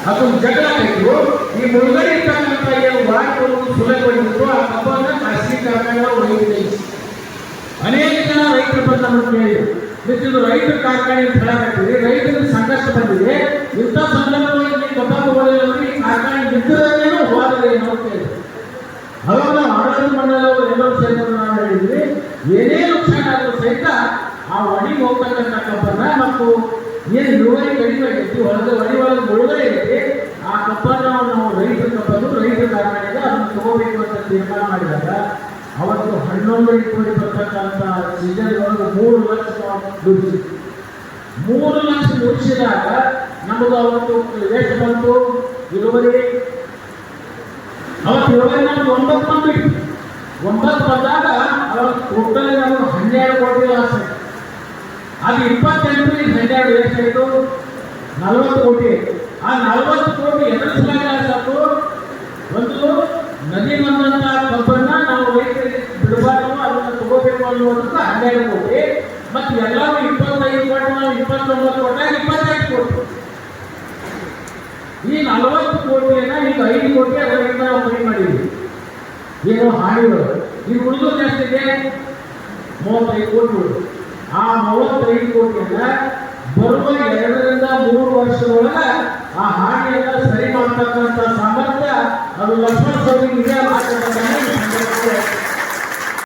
ಅದೊಂದು ಜಗಳ ಆಯಿತು. ಈ ಮುಳುಗಡೆ ಇರ್ತಕ್ಕಂಥ ಏನು ವಾಹನಗಳು ಸುಲಭವಾಗಿತ್ತು ಆ ಕಬ್ಬನ್ನು ಖಾಸಗಿ ಕಾರ್ಖಾನೆಗಳು ಒಯ್ದಿದೆ. ಅನೇಕ ಜನ ರೈತರು ಬಂದು ನಮ್ಮನ್ನು ಕೇಳಿದ್ರು, ಇದು ರೈತರ ಕಾರ್ಖಾನೆ ಅಂತ ಹೇಳಾಕತ್ತೀವಿ, ರೈತರಿಗೆ ಸಂಕಷ್ಟ ಬಂದಿದೆ, ಇಂಥ ಸಂದರ್ಭದಲ್ಲಿ ಕಬ್ಬ ತಗೊಳ್ಳಿಲ್ಲ ಈ ಕಾರ್ಖಾನೆ ನಿಂತಿರೋದೇನೋ ಹೋದರೇನೋ ಅಂತ ಹೇಳಿದ್ರು. ಅವಾಗ ನಾವು ಆಡಳಿತ ಮಂಡಳಿಯವರು ಎಲ್ಲರೂ ಸೇರಿಕೊಂಡು ನಾವು ಹೇಳಿದ್ವಿ, ಏನೇ ನುಕ್ಸಾನ ಆದರೂ ಸಹಿತ ಆ ಒಣಗಿ ಹೋಗ್ತಕ್ಕಂಥ ಕಬ್ಬನ್ನ ಮತ್ತು ಏನು ಇಳುವರಿ ಕಡಿಮೆ ಆಗೈತಿ ಒಳಗೆ ಮುಳುಗಡೆ ಐತಿ ಆ ಕಬ್ಬನ್ನು ನಾವು ರೈತರ ಕಬ್ಬನ್ನು ರೈತರ ಕಾರ್ಖಾನೆಗೆ ಅದನ್ನು ತಗೋಬೇಕು ಅಂತ ತೀರ್ಮಾನ ಮಾಡಿದಾಗ ಅವತ್ತು 11 ಕೋಟಿ ಬರ್ತಕ್ಕಂಥ ಸೀಸನ್ ಒಳಗೆ 3 ಲಕ್ಷ ದುಡಿಸಿದ್ವಿ. 3 ಲಕ್ಷ ದುಡಿಸಿದಾಗ ನಮಗೆ ಅವತ್ತು ಎಷ್ಟು ಬಂತು ಇಳುವರಿ? ಅವತ್ತು ಇಳುವರಿ ನಮ್ಗೆ 9 ಬಂದ್ಬಿಟ್ಟು 9 ಬಂದಾಗ ಅವತ್ತು ಟೋಟಲ್ ನಮಗೆ 12 ಕೋಟಿ ಲಾಸ್ ಆಯ್ತು. ಅದು 28 12 ಎಷ್ಟಾಯಿತು? 40 ಕೋಟಿ. ಆ 40 ಕೋಟಿ ಎದುರು ಲಾಸ್ ಆಯ್ತು. ಒಂದು ನದಿ ಬಂದಂಥ ಕಬ್ಬನ್ನ ನಾವು ರೈತರಿಗೆ ಬಿಡಬಾರ್ದು, ಅದನ್ನು ತಗೋಬೇಕು ಅನ್ನುವಂಥ 12 ಕೋಟಿ. ಮತ್ತು ಎಲ್ಲರೂ 25 ಕೋಟಿ, ನಾವು 29 ಕೋಟಿ 25 ಕೋಟಿ. ಈ 40 ಕೋಟಿಯನ್ನ ಈಗ 5 ಕೋಟಿ ಅದರಿಂದ ನಾವು ಕಡಿಮೆ ಮಾಡಿದ್ವಿ. ಏನು ಹಾನಿಗಳು ಈಗ ಉಳಿದು ಜಾಸ್ತಿಗೆ 35 ಕೋಟಿ. ಆ 35 ಕೋಟಿಯನ್ನ ಬರುವ 2 ರಿಂದ 3 ವರ್ಷದೊಳಗೆ ಆ ಹಾನಿಯನ್ನ ಸರಿ ಮಾಡ್ತಕ್ಕಂಥ ಸಾಮರ್ಥ್ಯ ಅದು ಲಕ್ಷ್ಮಣ ಸ್ವಾಮಿ ಇದೆ.